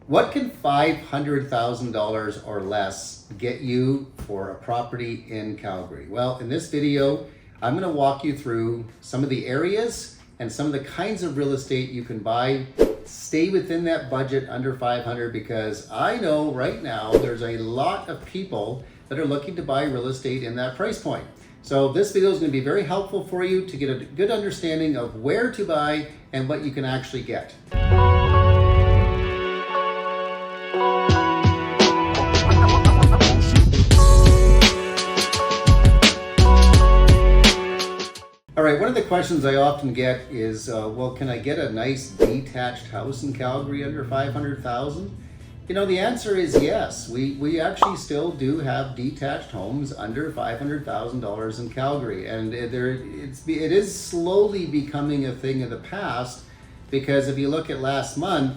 What can $500,000 or less get you for a property in Calgary? Well, in this video, I'm going to walk you through some of the areas and some of the kinds of real estate you can buy. Stay within that budget under 500 because I know right now there's a lot of people that are looking to buy real estate in that price point. So this video is going to be very helpful for you to get a good understanding of where to buy and what you can actually get. All right, one of the questions I often get is, well, can I get a nice detached house in Calgary under 500,000? You know, the answer is yes. We actually still do have detached homes under $500,000 in Calgary, and it is slowly becoming a thing of the past, because if you look at last month,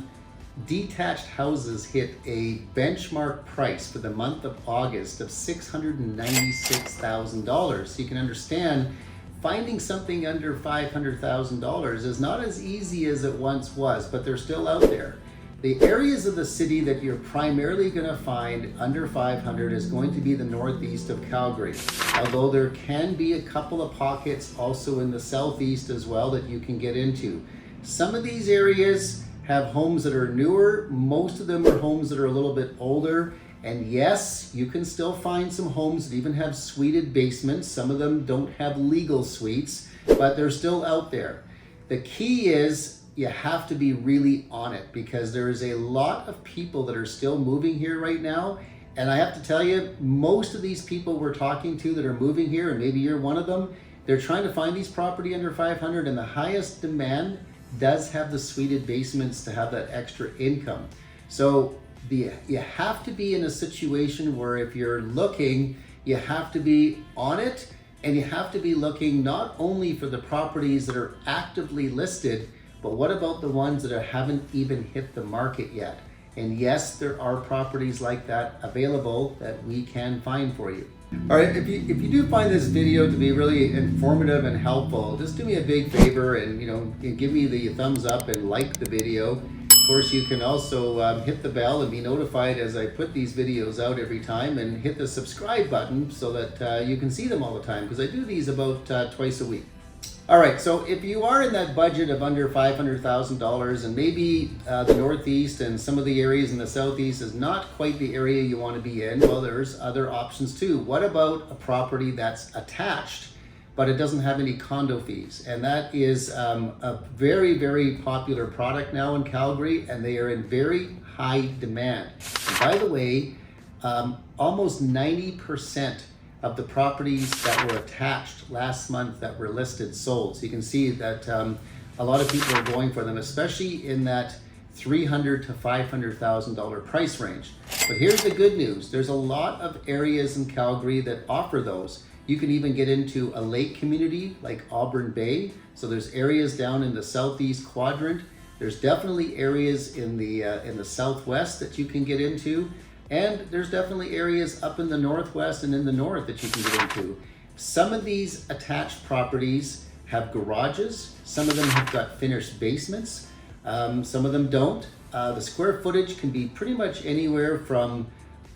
detached houses hit a benchmark price for the month of August of $696,000. So you can understand finding something under $500,000 is not as easy as it once was, but they're still out there. The areas of the city that you're primarily going to find under 500 is going to be the northeast of Calgary, although there can be a couple of pockets also in the southeast as well that you can get into. Some of these areas have homes that are newer. Most of them are homes that are a little bit older. And yes, you can still find some homes that even have suited basements. Some of them don't have legal suites, but they're still out there. The key is you have to be really on it, because there is a lot of people that are still moving here right now. And I have to tell you, most of these people we're talking to that are moving here, and maybe you're one of them, they're trying to find these property under 500, and the highest demand does have the suited basements to have that extra income. So you have to be in a situation where if you're looking, you have to be on it, and you have to be looking not only for the properties that are actively listed, but what about the ones that haven't even hit the market yet? And yes, there are properties like that available that we can find for you. All right, if you do find this video to be really informative and helpful, just do me a big favor and give me the thumbs up and like the video. Of course, you can also hit the bell and be notified as I put these videos out every time, and hit the subscribe button so that you can see them all the time, because I do these about twice a week. All right, so if you are in that budget of under $500,000 and maybe the Northeast and some of the areas in the Southeast is not quite the area you want to be in, well, there's other options too. What about a property that's attached, but it doesn't have any condo fees? And that is a very, very popular product now in Calgary, and they are in very high demand. And by the way, almost 90% of the properties that were attached last month that were listed sold. So you can see that a lot of people are going for them, especially in that $300,000 to $500,000 price range. But here's the good news. There's a lot of areas in Calgary that offer those. You can even get into a lake community like Auburn Bay. So there's areas down in the southeast quadrant. There's definitely areas in the southwest that you can get into. And there's definitely areas up in the northwest and in the north that you can get into. Some of these attached properties have garages. Some of them have got finished basements. Some of them don't. The square footage can be pretty much anywhere from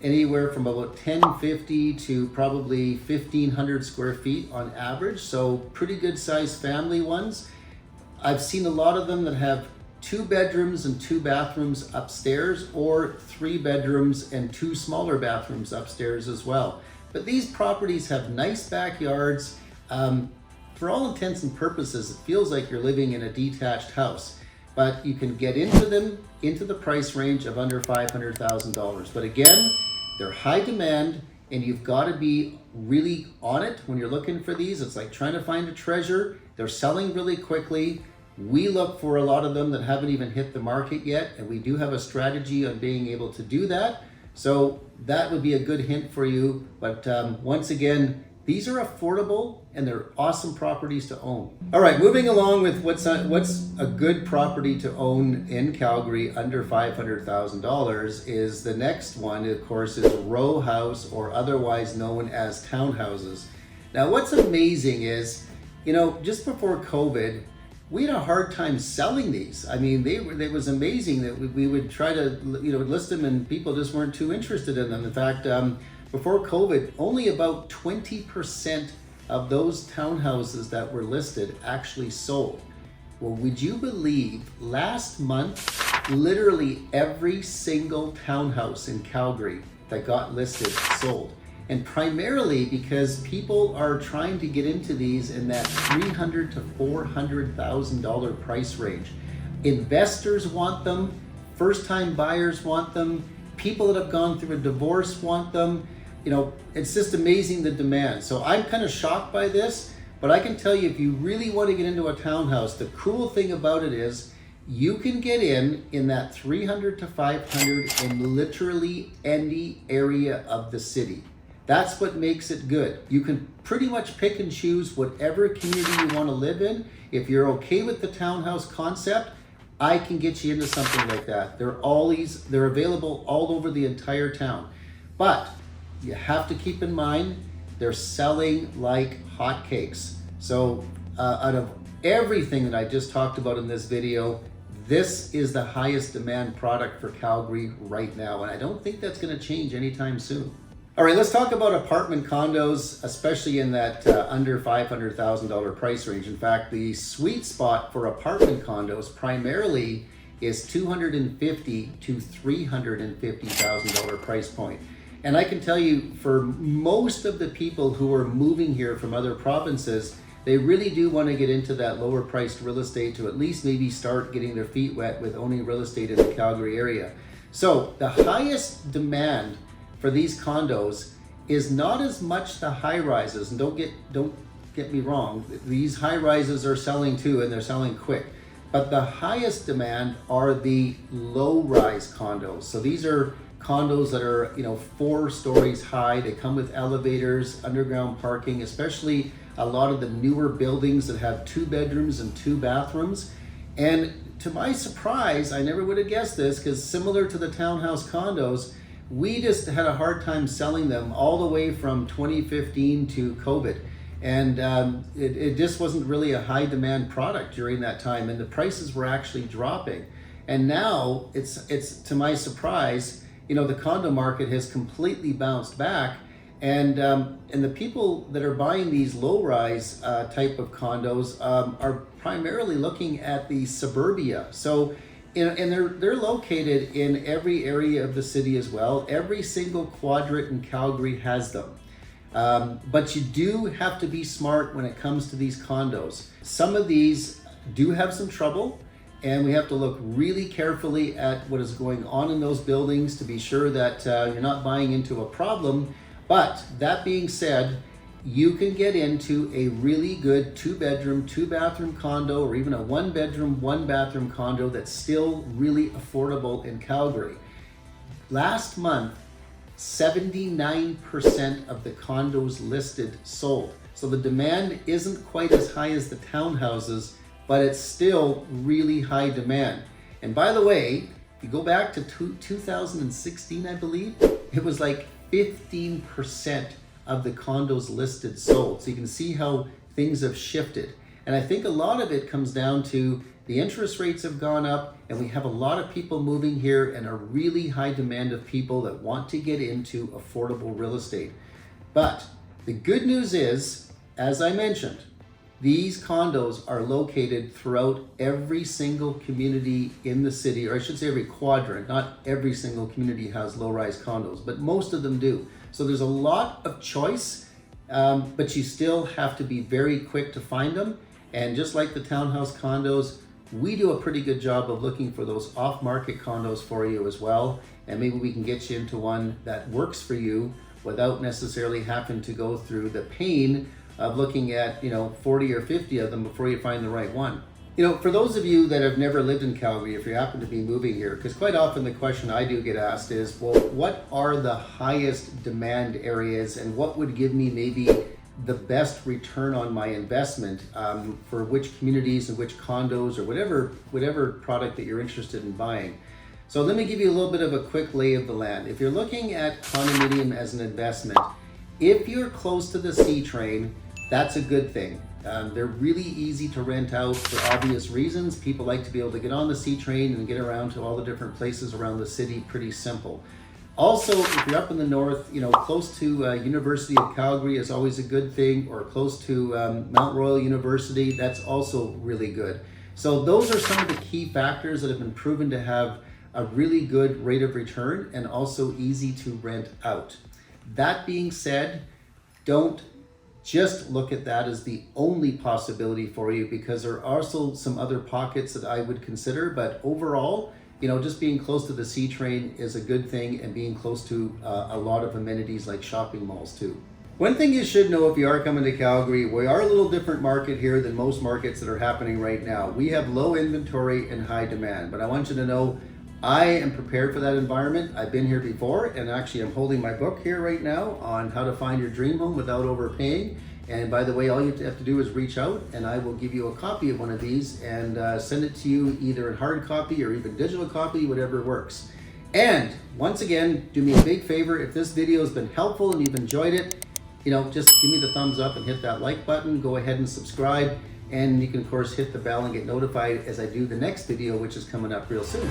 about 1050 to probably 1500 square feet on average. So pretty good sized family ones. I've seen a lot of them that have 2 bedrooms and 2 bathrooms upstairs, or 3 bedrooms and 2 smaller bathrooms upstairs as well. But these properties have nice backyards. For all intents and purposes, it feels like you're living in a detached house, but you can get into them into the price range of under $500,000. But again, they're high demand, and you've got to be really on it when you're looking for these. It's like trying to find a treasure. They're selling really quickly. We look for a lot of them that haven't even hit the market yet, and we do have a strategy on being able to do that. So that would be a good hint for you. But once again, these are affordable and they're awesome properties to own. All right, moving along with what's a good property to own in Calgary under $500,000 is the next one, of course, is row house, or otherwise known as townhouses. Now, what's amazing is, just before COVID, we had a hard time selling these. I mean, it was amazing that we would try to, list them and people just weren't too interested in them. In fact, before COVID, only about 20% of those townhouses that were listed actually sold. Well, would you believe last month, literally every single townhouse in Calgary that got listed sold? And primarily because people are trying to get into these in that $300,000 to $400,000 price range. Investors want them, first-time buyers want them, people that have gone through a divorce want them. It's just amazing, the demand. So I'm kind of shocked by this, but I can tell you, if you really want to get into a townhouse, the cool thing about it is you can get in that 300 to 500 in literally any area of the city. That's what makes it good. You can pretty much pick and choose whatever community you want to live in. If you're okay with the townhouse concept, I can get you into something like that. They're available all over the entire town. But you have to keep in mind, they're selling like hotcakes. So out of everything that I just talked about in this video, this is the highest demand product for Calgary right now. And I don't think that's going to change anytime soon. All right, let's talk about apartment condos, especially in that under $500,000 price range. In fact, the sweet spot for apartment condos primarily is $250,000 to $350,000 price point. And I can tell you, for most of the people who are moving here from other provinces, they really do want to get into that lower priced real estate to at least maybe start getting their feet wet with owning real estate in the Calgary area. So the highest demand for these condos is not as much the high rises, and don't get me wrong, these high rises are selling too, and they're selling quick. But the highest demand are the low rise condos. So these are condos that are 4 stories high. They come with elevators, underground parking, especially a lot of the newer buildings that have 2 bedrooms and 2 bathrooms. And to my surprise, I never would have guessed this, because similar to the townhouse condos, we just had a hard time selling them all the way from 2015 to COVID. And it just wasn't really a high demand product during that time, and the prices were actually dropping. And now it's to my surprise, the condo market has completely bounced back, and the people that are buying these low-rise type of condos are primarily looking at the suburbia. So, and they're located in every area of the city as well. Every single quadrant in Calgary has them. But you do have to be smart when it comes to these condos. Some of these do have some trouble, and we have to look really carefully at what is going on in those buildings to be sure that you're not buying into a problem. But that being said, you can get into a really good 2-bedroom, 2-bathroom condo, or even a 1-bedroom, 1-bathroom condo that's still really affordable in Calgary. Last month, 79% of the condos listed sold. So the demand isn't quite as high as the townhouses, but it's still really high demand. And by the way, if you go back to 2016, I believe, it was like 15% of the condos listed sold. So you can see how things have shifted. And I think a lot of it comes down to the interest rates have gone up, and we have a lot of people moving here and a really high demand of people that want to get into affordable real estate. But the good news is, as I mentioned, these condos are located throughout every single community in the city, or I should say every quadrant. Not every single community has low-rise condos, but most of them do. So there's a lot of choice, but you still have to be very quick to find them. And just like the townhouse condos, we do a pretty good job of looking for those off-market condos for you as well. And maybe we can get you into one that works for you without necessarily having to go through the pain of looking at 40 or 50 of them before you find the right one. For those of you that have never lived in Calgary, if you happen to be moving here, because quite often the question I do get asked is, well, what are the highest demand areas, and what would give me maybe the best return on my investment for which communities and which condos or whatever product that you're interested in buying? So let me give you a little bit of a quick lay of the land. If you're looking at condominium as an investment, if you're close to the C train, that's a good thing. They're really easy to rent out for obvious reasons. People like to be able to get on the C train and get around to all the different places around the city pretty simple. Also, if you're up in the north, close to University of Calgary is always a good thing, or close to Mount Royal University, that's also really good. So those are some of the key factors that have been proven to have a really good rate of return and also easy to rent out. That being said, don't just look at that as the only possibility for you, because there are also some other pockets that I would consider. But overall, just being close to the C train is a good thing, and being close to a lot of amenities like shopping malls too. One thing you should know if you are coming to Calgary, we are a little different market here than most markets that are happening right now. We have low inventory and high demand, but I want you to know I am prepared for that environment. I've been here before, and actually I'm holding my book here right now on how to find your dream home without overpaying. And by the way, all you have to do is reach out, and I will give you a copy of one of these and send it to you either in hard copy or even digital copy, whatever works. And once again, do me a big favor. If this video has been helpful and you've enjoyed it, just give me the thumbs up and hit that like button. Go ahead and subscribe. And you can, of course, hit the bell and get notified as I do the next video, which is coming up real soon.